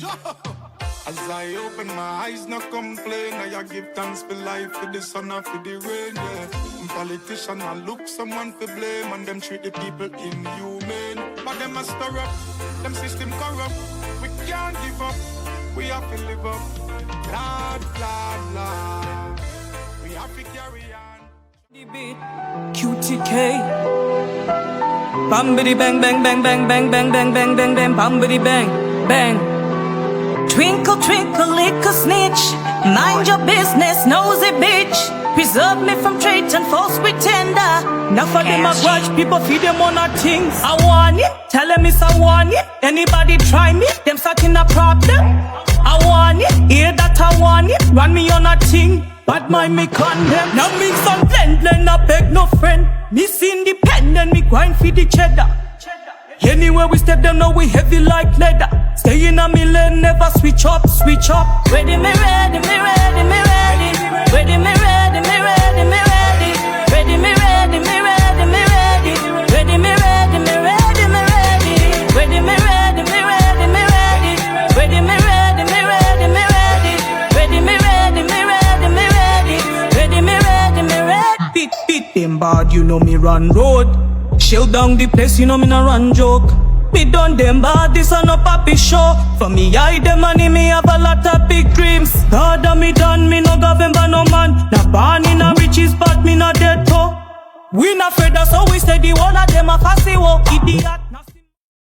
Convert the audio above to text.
As I open my eyes, no complain. I give thanks for life, for the sun and for the rain, yeah. Politician, I look someone to blame, and them treat the people inhumane. But them a stir up, them system corrupt. We can't give up, we have to live up. Blah, blah, blah. We have to carry on. QTK. Bambidi bang bang bang bang bang bang bang bang bang bang bambidi bang bang. Twinkle twinkle little snitch, mind your business, nosy bitch. Preserve me from traitor and false pretender. Now for them a grudge, people feed them on our things. I want it, tell them it's I want it. Anybody try me, them stuck in a problem. I want it, hear that I want it. Run me on a thing, bad mind me condemn. Now me some blend, I beg no friend. Miss independent, me grind for the cheddar. Anywhere we step, them know we heavy like leather. Stay in a lane, never switch up, switch up. Ready, me ready, me ready, me ready. Ready, me ready, me ready, me ready. Ready, me ready, me ready, me ready. Ready, me ready, me ready, me ready. Ready, me ready, me ready, me ready. Ready, me ready, me ready, me ready. Ready, me ready, me ready, me ready. Ready, me ready, me ready. Beat them bad, you know me run road. Shell down the place, you know me no run joke. Me done them bad, this a no papi show. For me hide the money, me have a lot of big dreams. God me done, me no govern by no man. Not born in a riches, but me not dead too. We not afraid, that's how we say the one of them a fussy wo idiot.